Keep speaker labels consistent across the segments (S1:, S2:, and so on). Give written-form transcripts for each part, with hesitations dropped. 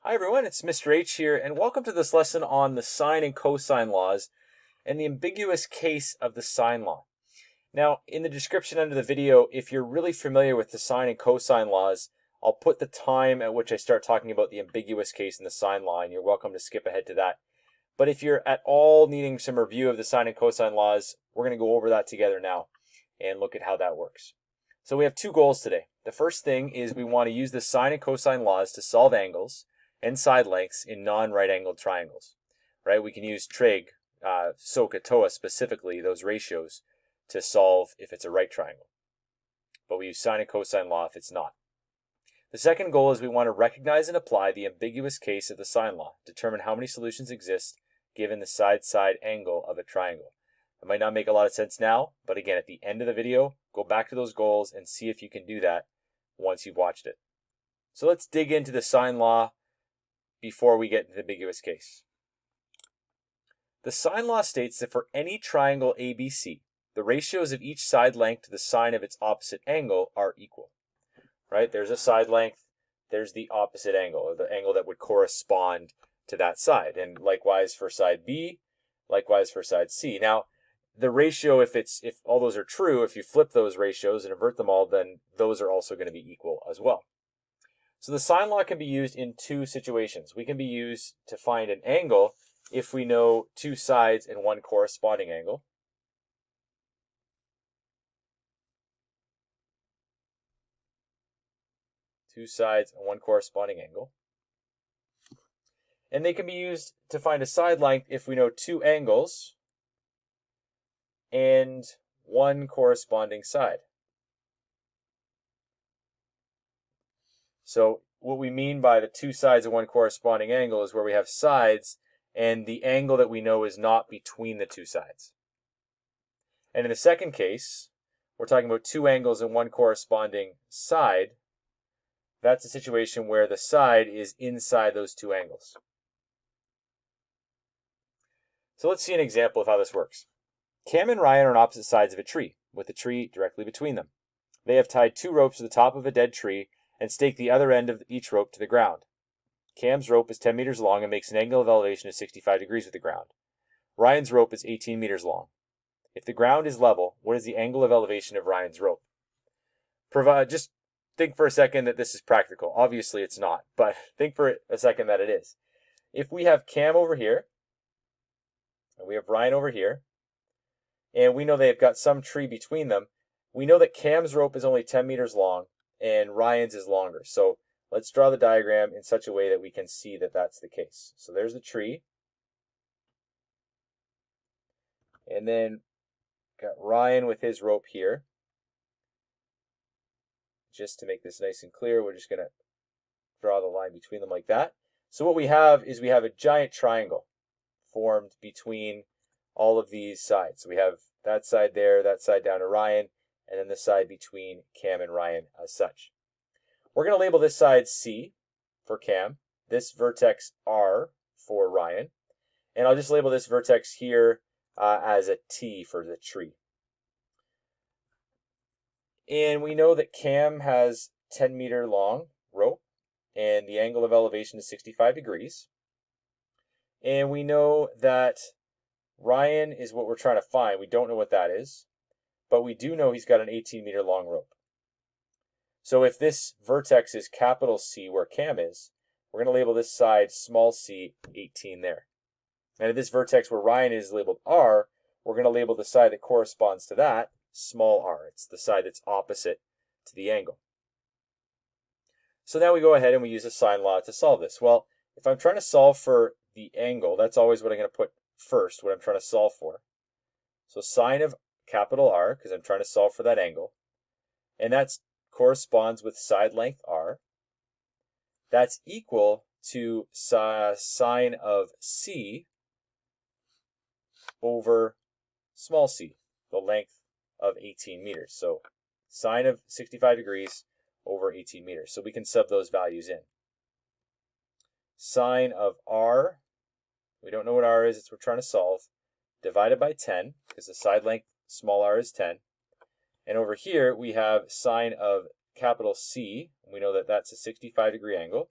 S1: Hi everyone, it's Mr. H here, and welcome to this lesson on the sine and cosine laws and the ambiguous case of the sine law. Now, in the description under the video, if you're really familiar with the sine and cosine laws, I'll put the time at which I start talking about the ambiguous case and the sine law, and you're welcome to skip ahead to that. But if you're at all needing some review of the sine and cosine laws, we're going to go over that together now and look at how that works. So we have two goals today. The first thing is we want to use the sine and cosine laws to solve angles and side lengths in non-right-angled triangles, right? We can use trig, SOHCAHTOA specifically, those ratios, to solve if it's a right triangle. But we use sine and cosine law if it's not. The second goal is we want to recognize and apply the ambiguous case of the sine law, determine how many solutions exist given the side-side angle of a triangle. It might not make a lot of sense now, but again, at the end of the video, go back to those goals and see if you can do that once you've watched it. So let's dig into the sine law before we get to the ambiguous case. The sine law states that for any triangle ABC, the ratios of each side length to the sine of its opposite angle are equal. Right? There's a side length, there's the opposite angle, or the angle that would correspond to that side. And likewise for side B, likewise for side C. Now, the ratio, if all those are true, if you flip those ratios and invert them all, then those are also going to be equal as well. So the sine law can be used in two situations. We can be used to find an angle if we know two sides and one corresponding angle. Two sides and one corresponding angle. And they can be used to find a side length if we know two angles and one corresponding side. So what we mean by the two sides and one corresponding angle is where we have sides and the angle that we know is not between the two sides. And in the second case, we're talking about two angles and one corresponding side. That's a situation where the side is inside those two angles. So let's see an example of how this works. Cam and Ryan are on opposite sides of a tree, with the tree directly between them. They have tied two ropes to the top of a dead tree and staked the other end of each rope to the ground. Cam's rope is 10 meters long and makes an angle of elevation of 65 degrees with the ground. Ryan's rope is 18 meters long. If the ground is level, what is the angle of elevation of Ryan's rope? Just think for a second that this is practical. Obviously it's not, but think for a second that it is. If we have Cam over here, and we have Ryan over here, and we know they've got some tree between them, we know that Cam's rope is only 10 meters long and Ryan's is longer. So let's draw the diagram in such a way that we can see that that's the case. So there's the tree. And then got Ryan with his rope here. Just to make this nice and clear, we're just going to draw the line between them like that. So what we have is we have a giant triangle formed between all of these sides. So we have that side there, that side down to Ryan, and then the side between Cam and Ryan as such. We're going to label this side C for Cam, this vertex R for Ryan, and I'll just label this vertex here as a T for the tree. And we know that Cam has 10 meter long rope, and the angle of elevation is 65 degrees. And we know that Ryan is what we're trying to find. We don't know what that is, but we do know he's got an 18 meter long rope. So if this vertex is capital C where Cam is, we're going to label this side small c, 18 there. And if this vertex where Ryan is labeled R, we're going to label the side that corresponds to that small r. It's the side that's opposite to the angle. So now we go ahead and we use the sine law to solve this. Well, if I'm trying to solve for the angle, that's always what I'm going to put first, what I'm trying to solve for. So sine of capital R, because I'm trying to solve for that angle, and that corresponds with side length R. That's equal to sine of C over small c, the length of 18 meters. So sine of 65 degrees over 18 meters. So we can sub those values in. Sine of R, we don't know what R is, it's what we're trying to solve, divided by 10, because the side length small r is 10. And over here we have sine of capital C. We know that that's a 65 degree angle.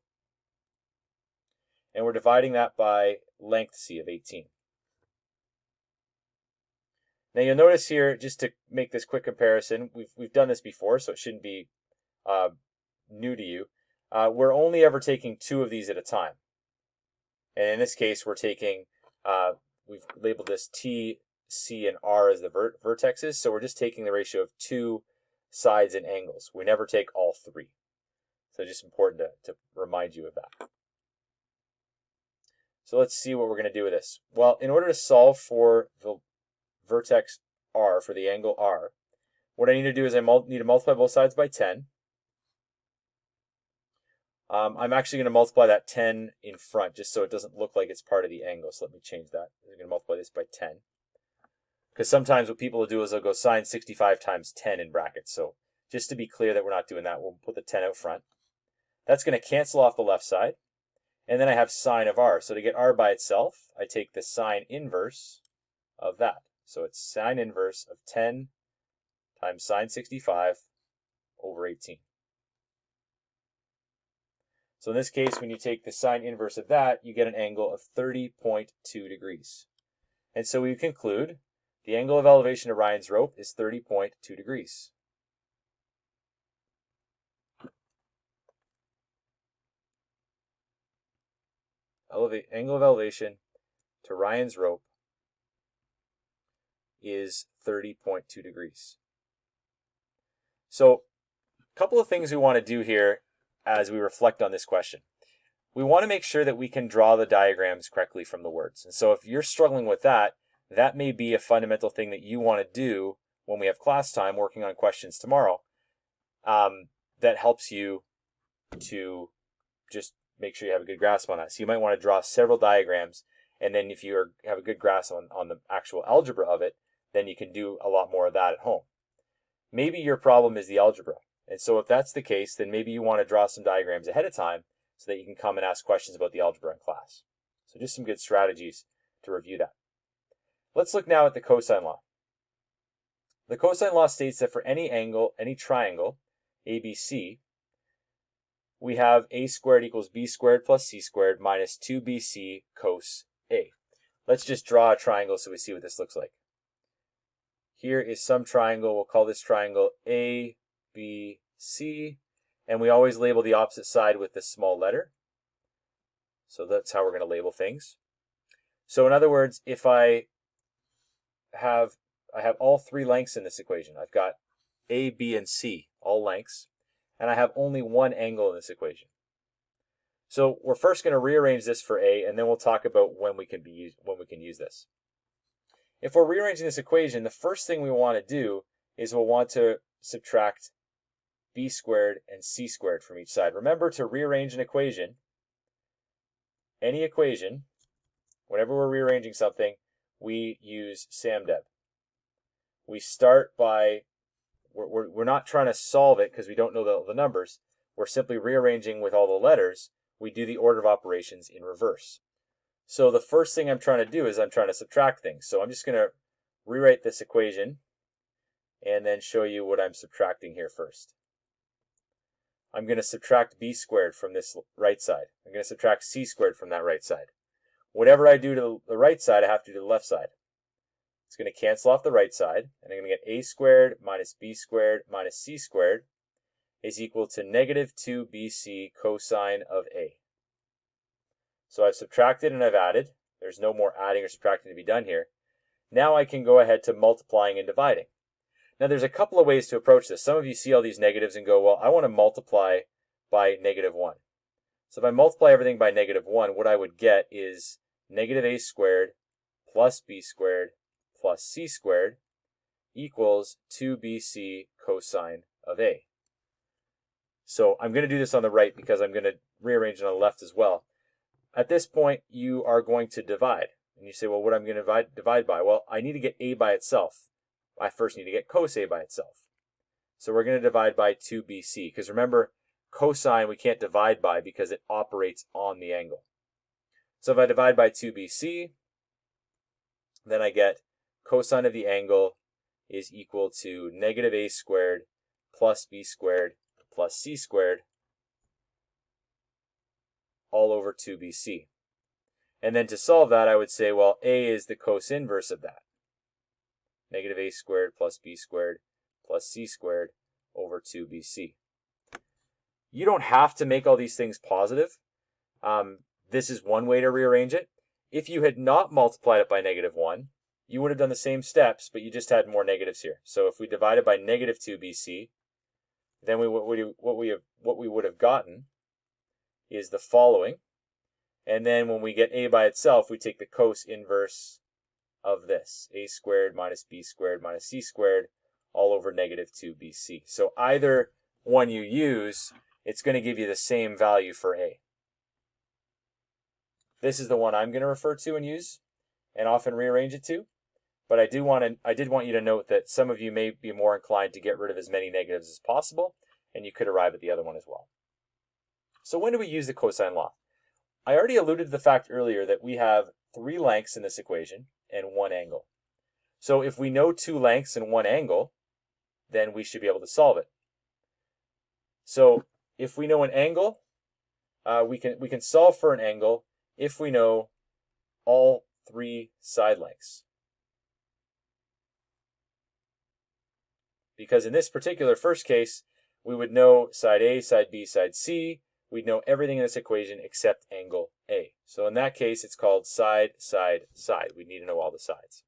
S1: and we're dividing that by length c of 18. Now you'll notice here, just to make this quick comparison, we've done this before, so it shouldn't be new to you. We're only ever taking two of these at a time. And in this case, we're taking, we've labeled this T, C, and R as the vertexes, so we're just taking the ratio of two sides and angles. We never take all three. So just important to remind you of that. So let's see what we're going to do with this. Well, in order to solve for the vertex R, for the angle R, what I need to do is I need to multiply both sides by 10. I'm actually going to multiply that 10 in front just so it doesn't look like it's part of the angle. So let me change that. I'm going to multiply this by 10. Because sometimes what people will do is they'll go sine 65 times 10 in brackets. So just to be clear that we're not doing that, we'll put the 10 out front. That's going to cancel off the left side. And then I have sine of R. So to get R by itself, I take the sine inverse of that. So it's sine inverse of 10 times sine 65 over 18. So in this case, when you take the sine inverse of that, you get an angle of 30.2 degrees. And so we conclude the angle of elevation of Ryan's rope is 30.2 degrees. Angle of elevation to Ryan's rope is 30.2 degrees. So a couple of things we want to do here as we reflect on this question. We want to make sure that we can draw the diagrams correctly from the words. And so if you're struggling with that, that may be a fundamental thing that you want to do when we have class time working on questions tomorrow. That helps you to just make sure you have a good grasp on that. So you might want to draw several diagrams, and then if you have a good grasp on the actual algebra of it, then you can do a lot more of that at home. Maybe your problem is the algebra. And so if that's the case, then maybe you want to draw some diagrams ahead of time so that you can come and ask questions about the algebra in class. So just some good strategies to review that. Let's look now at the cosine law. The cosine law states that for any angle, any triangle, ABC, we have a squared equals b squared plus c squared minus 2bc cos a. Let's just draw a triangle so we see what this looks like. Here is some triangle. We'll call this triangle A, B, C, and we always label the opposite side with this small letter. So that's how we're going to label things. So in other words, if I have all three lengths in this equation. I've got A, B, and C, all lengths, and I have only one angle in this equation. So we're first going to rearrange this for A, and then we'll talk about when we can use this. If we're rearranging this equation, the first thing we want to do is we'll want to subtract b squared and c squared from each side. Remember, to rearrange an equation, any equation, whenever we're rearranging something, we use SAMDEB. We start by, we're not trying to solve it because we don't know the numbers. We're simply rearranging with all the letters. We do the order of operations in reverse. So the first thing I'm trying to do is I'm trying to subtract things. So I'm just going to rewrite this equation and then show you what I'm subtracting here first. I'm going to subtract b squared from this right side. I'm going to subtract c squared from that right side. Whatever I do to the right side, I have to do to the left side. It's going to cancel off the right side, and I'm going to get a squared minus b squared minus c squared is equal to negative 2bc cosine of a. So I've subtracted and I've added. There's no more adding or subtracting to be done here. Now I can go ahead to multiplying and dividing. Now there's a couple of ways to approach this. Some of you see all these negatives and go, well, I want to multiply by negative 1. So if I multiply everything by negative 1, what I would get is negative a squared plus b squared plus c squared equals 2bc cosine of a. So I'm going to do this on the right because I'm going to rearrange it on the left as well. At this point, you are going to divide. And you say, well, what am I going to divide by? Well, I need to get a by itself. I first need to get cos a by itself. So we're going to divide by 2bc. Because remember, cosine we can't divide by because it operates on the angle. So if I divide by 2bc, then I get cosine of the angle is equal to negative a squared plus b squared plus c squared all over 2bc. And then to solve that, I would say, well, a is the cos inverse of that. Negative a squared plus b squared plus c squared over 2bc. You don't have to make all these things positive. This is one way to rearrange it. If you had not multiplied it by -1, you would have done the same steps, but you just had more negatives here. So if we divide it by negative 2bc, then what we would have gotten is the following. And then when we get a by itself, we take the cos inverse of this, a squared minus b squared minus c squared, all over negative 2bc. So either one you use, it's going to give you the same value for a. This is the one I'm going to refer to and use, and often rearrange it to. But I did want you to note that some of you may be more inclined to get rid of as many negatives as possible, and you could arrive at the other one as well. So when do we use the cosine law? I already alluded to the fact earlier that we have 3 lengths in this equation and 1 angle. So if we know 2 lengths and 1 angle, then we should be able to solve it. So if we know an angle, we can solve for an angle if we know all 3 side lengths. Because in this particular first case, we would know side A, side B, side C. We'd know everything in this equation except angle A. So in that case, it's called side, side, side. We need to know all the sides.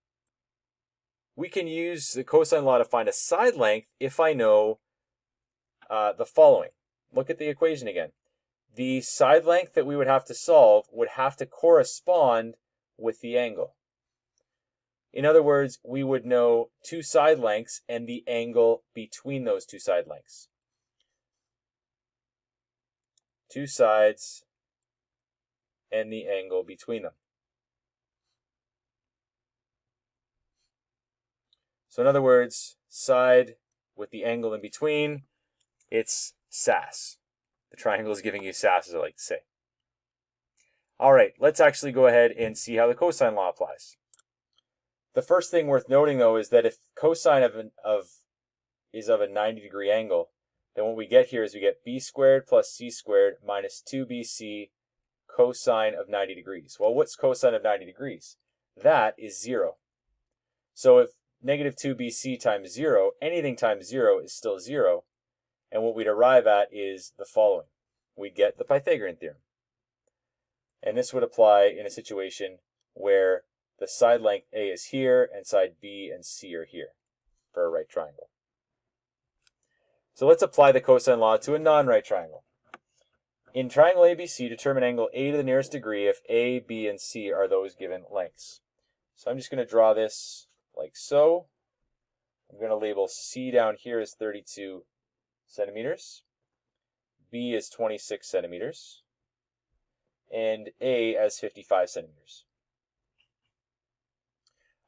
S1: We can use the cosine law to find a side length if I know the following. Look at the equation again. The side length that we would have to solve would have to correspond with the angle. In other words, we would know 2 side lengths and the angle between those 2 side lengths. 2 sides and the angle between them. So in other words, side with the angle in between, it's SAS. The triangle is giving you SAS, as I like to say. All right, let's actually go ahead and see how the cosine law applies. The first thing worth noting, though, is that if cosine is of a 90-degree angle, then what we get here is we get b squared plus c squared minus 2bc cosine of 90 degrees. Well, what's cosine of 90 degrees? That is 0. So if negative 2bc times 0, anything times 0 is still 0. And what we'd arrive at is the following. We'd get the Pythagorean Theorem. And this would apply in a situation where the side length A is here and side B and C are here for a right triangle. So let's apply the cosine law to a non-right triangle. In triangle ABC, determine angle A to the nearest degree if A, B, and C are those given lengths. So I'm just going to draw this like so. I'm going to label C down here as 32 centimeters, B as 26 centimeters, and A as 55 centimeters.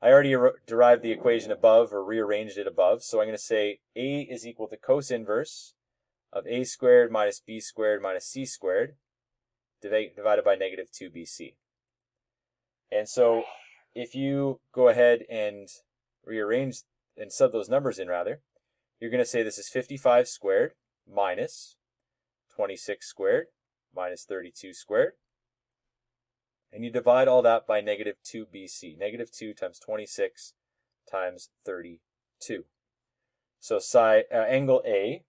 S1: I already derived the equation above, or rearranged it above, so I'm going to say A is equal to cos inverse of A squared minus B squared minus C squared divided by negative 2bc. And so if you go ahead and rearrange and sub those numbers in rather, you're going to say this is 55 squared minus 26 squared minus 32 squared. And you divide all that by negative 2bc. Negative 2 times 26 times 32. So angle A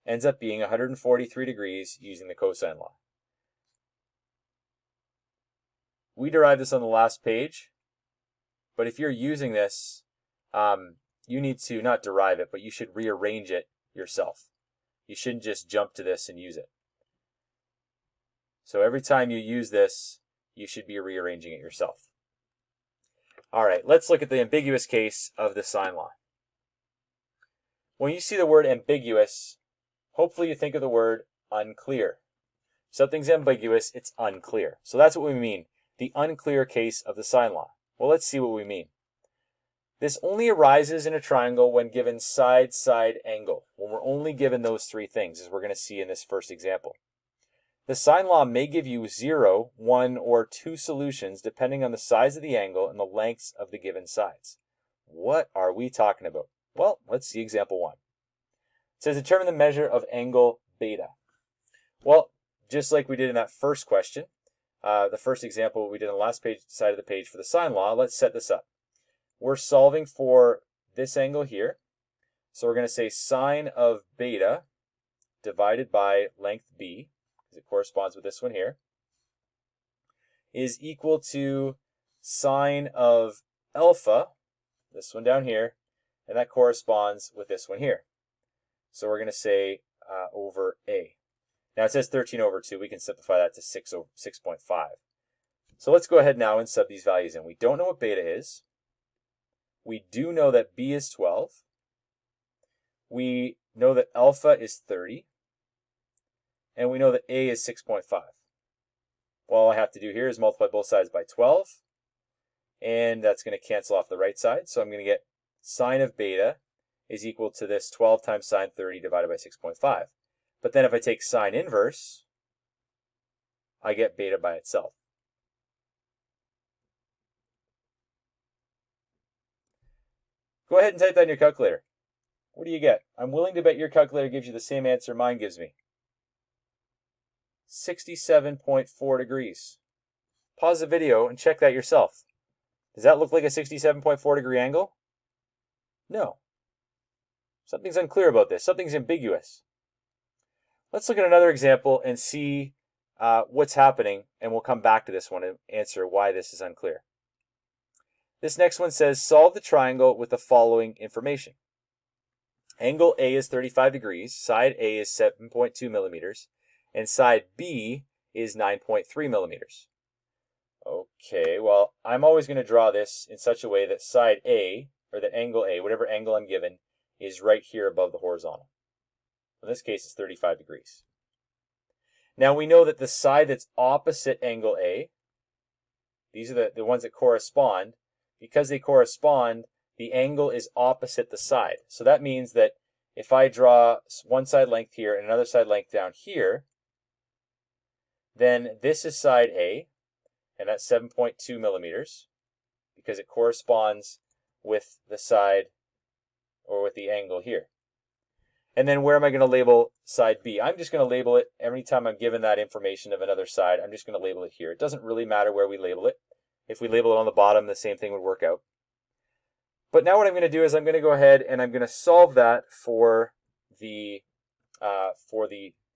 S1: ends up being 143 degrees using the cosine law. We derived this on the last page, but if you're using this, you need to not derive it, but you should rearrange it yourself. You shouldn't just jump to this and use it. So every time you use this, you should be rearranging it yourself. All right, let's look at the ambiguous case of the sine law. When you see the word ambiguous, hopefully you think of the word unclear. If something's ambiguous, it's unclear. So that's what we mean, the unclear case of the sine law. Well, let's see what we mean. This only arises in a triangle when given side-side angle, when we're only given those 3 things, as we're going to see in this first example. The sine law may give you 0, 1, or 2 solutions depending on the size of the angle and the lengths of the given sides. What are we talking about? Well, let's see example 1. It says determine the measure of angle beta. Well, just like we did in that first question, the first example we did on the last side of the page for the sine law. Let's set this up. We're solving for this angle here. So we're going to say sine of beta divided by length b, because it corresponds with this one here, is equal to sine of alpha, this one down here, and that corresponds with this one here. So we're going to say over a. Now it says 13 over 2. We can simplify that to 6.5. So let's go ahead now and sub these values in. We don't know what beta is. We do know that b is 12. We know that alpha is 30. And we know that a is 6.5. Well, all I have to do here is multiply both sides by 12. And that's going to cancel off the right side. So I'm going to get sine of beta is equal to this 12 times sine 30 divided by 6.5. But then if I take sine inverse, I get beta by itself. Go ahead and type that in your calculator. What do you get? I'm willing to bet your calculator gives you the same answer mine gives me. 67.4 degrees. Pause the video and check that yourself. Does that look like a 67.4 degree angle? No. Something's unclear about this. Something's ambiguous. Let's look at another example and see what's happening, and we'll come back to this one and answer why this is unclear. This next one says, solve the triangle with the following information. Angle A is 35 degrees, side A is 7.2 millimeters, and side B is 9.3 millimeters. Okay, well, I'm always going to draw this in such a way that side A, or that angle A, whatever angle I'm given, is right here above the horizontal. In this case, it's 35 degrees. Now we know that the side that's opposite angle A, these are the ones that correspond. Because they correspond, the angle is opposite the side. So that means that if I draw one side length here and another side length down here, then this is side A, and that's 7.2 millimeters, because it corresponds with the side, or with the angle here. And then where am I going to label side B? I'm just going to label it every time I'm given that information of another side. I'm just going to label it here. It doesn't really matter where we label it. If we label it on the bottom, the same thing would work out. But now what I'm going to do is I'm going to go ahead and I'm going to solve that for the, it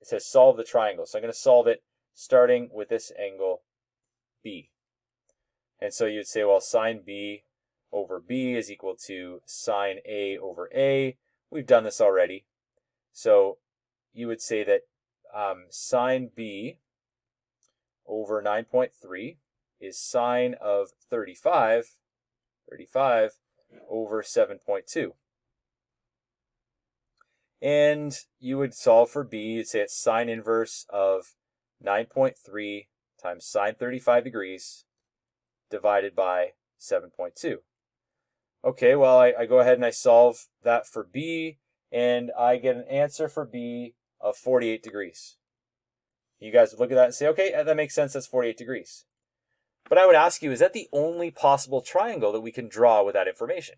S1: says solve the triangle. So I'm going to solve it starting with this angle B. And so you'd say, well, sine B over B is equal to sine A over A. We've done this already. So you would say that sine B over 9.3 is sine of 35 over 7.2. And you would solve for B. You'd say it's sine inverse of 9.3 times sine 35 degrees divided by 7.2. Okay, well, I go ahead and I solve that for B, and I get an answer for B of 48 degrees. You guys would look at that and say, okay, that makes sense, that's 48 degrees. But I would ask you, is that the only possible triangle that we can draw with that information?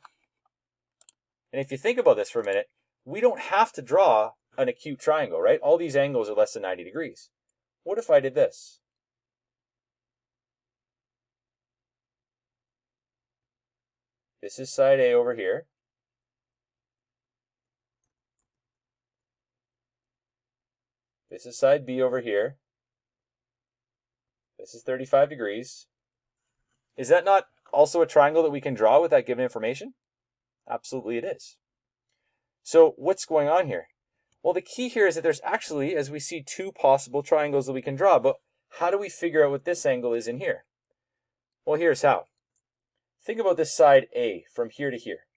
S1: And if you think about this for a minute, we don't have to draw an acute triangle, right? All these angles are less than 90 degrees. What if I did this? This is side A over here. This is side B over here. This is 35 degrees. Is that not also a triangle that we can draw with that given information? Absolutely it is. So what's going on here? Well, the key here is that there's actually, as we see, two possible triangles that we can draw, but how do we figure out what this angle is in here? Well, here's how. Think about this side A from here to here.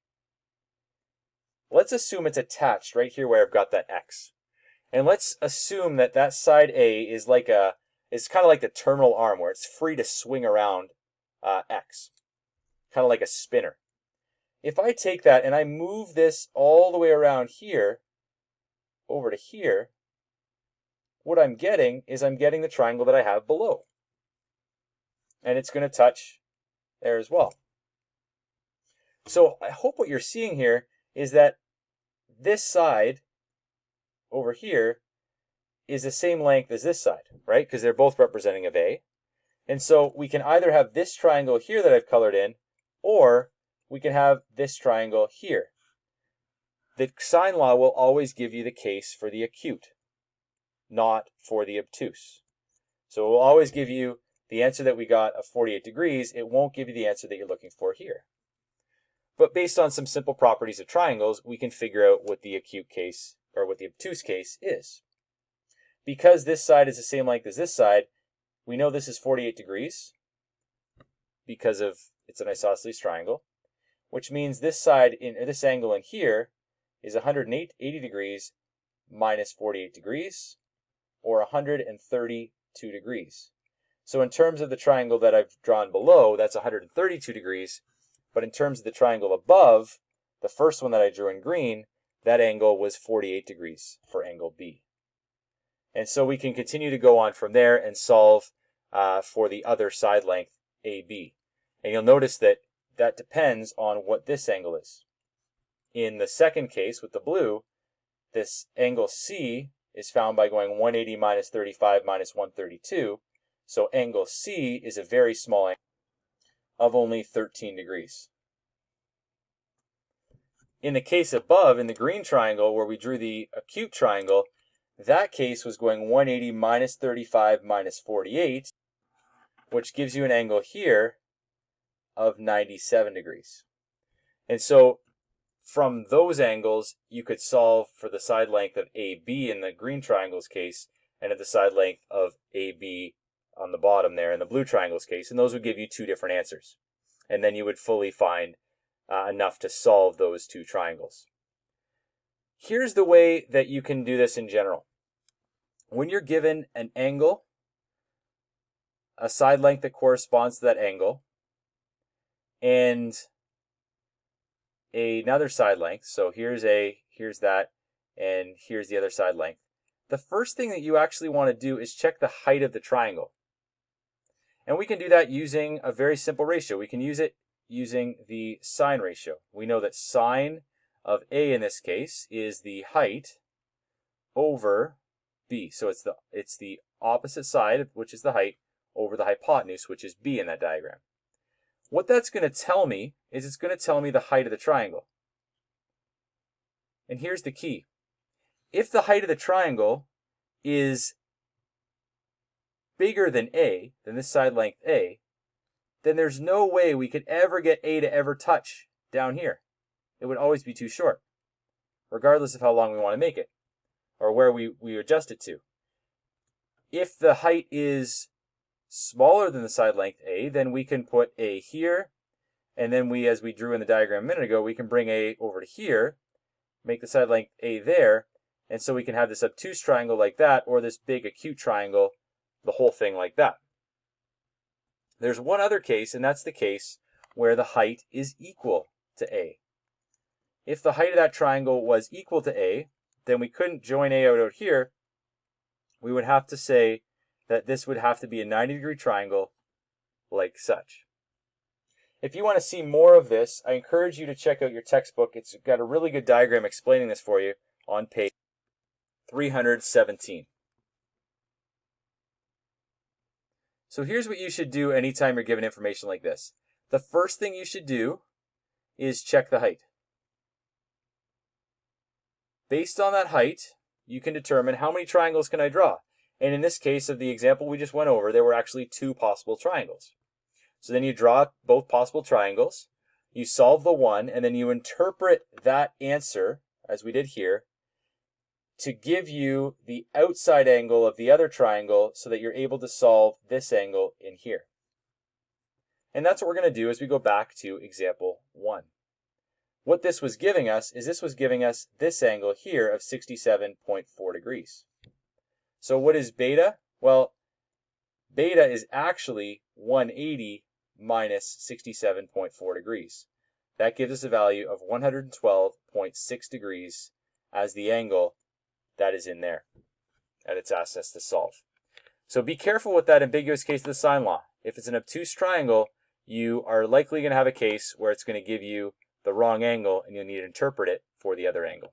S1: Let's assume it's attached right here where I've got that X. And let's assume that that side A is like it's kind of like the terminal arm where it's free to swing around X. Kind of like a spinner. If I take that and I move this all the way around here, over to here, what I'm getting is I'm getting the triangle that I have below. And it's going to touch there as well. So I hope what you're seeing here is that this side over here is the same length as this side, right? Because they're both representing of A. And so we can either have this triangle here that I've colored in, or we can have this triangle here. The sine law will always give you the case for the acute, not for the obtuse. So it will always give you the answer that we got of 48 degrees. It won't give you the answer that you're looking for here. But based on some simple properties of triangles, we can figure out what the acute case, or what the obtuse case is. Because this side is the same length as this side, we know this is 48 degrees because of it's an isosceles triangle, which means this side, this angle in here, is 180 degrees minus 48 degrees, or 132 degrees. So in terms of the triangle that I've drawn below, that's 132 degrees. But in terms of the triangle above, the first one that I drew in green, that angle was 48 degrees for angle B. And so we can continue to go on from there and solve for the other side length AB. And you'll notice that that depends on what this angle is. In the second case with the blue, this angle C is found by going 180 minus 35 minus 132. So angle C is a very small angle of only 13 degrees. In the case above, in the green triangle where we drew the acute triangle, that case was going 180 minus 35 minus 48, which gives you an angle here of 97 degrees. And so from those angles, you could solve for the side length of AB in the green triangle's case, and at the side length of AB on the bottom there in the blue triangle's case, and those would give you two different answers. And then you would fully find enough to solve those two triangles. Here's the way that you can do this in general. When you're given an angle, a side length that corresponds to that angle, and another side length, so here's that, and here's the other side length. The first thing that you actually want to do is check the height of the triangle. And we can do that using a very simple ratio. We can use it using the sine ratio. We know that sine of A in this case is the height over B. So it's the opposite side, which is the height, over the hypotenuse, which is B in that diagram. What that's going to tell me is it's going to tell me the height of the triangle. And here's the key. If the height of the triangle is bigger than A, than this side length A, then there's no way we could ever get A to ever touch down here. It would always be too short, regardless of how long we want to make it, or where we adjust it to. If the height is smaller than the side length A, then we can put A here, and then as we drew in the diagram a minute ago, we can bring A over to here, make the side length A there, and so we can have this obtuse triangle like that, or this big acute triangle, the whole thing like that. There's one other case, and that's the case where the height is equal to A. If the height of that triangle was equal to A, then we couldn't join A out here. We would have to say that this would have to be a 90-degree triangle like such. If you want to see more of this, I encourage you to check out your textbook. It's got a really good diagram explaining this for you on page 317. So here's what you should do anytime you're given information like this. The first thing you should do is check the height. Based on that height, you can determine how many triangles can I draw. And in this case of the example we just went over, there were actually two possible triangles. So then you draw both possible triangles, you solve the one, and then you interpret that answer, as we did here, to give you the outside angle of the other triangle so that you're able to solve this angle in here. And that's what we're going to do as we go back to example 1. What this was giving us is this angle here of 67.4 degrees. So what is beta? Well, beta is actually 180 minus 67.4 degrees. That gives us a value of 112.6 degrees as the angle that is in there that it's asked us to solve. So be careful with that ambiguous case of the sine law. If it's an obtuse triangle, you are likely going to have a case where it's going to give you the wrong angle and you'll need to interpret it for the other angle.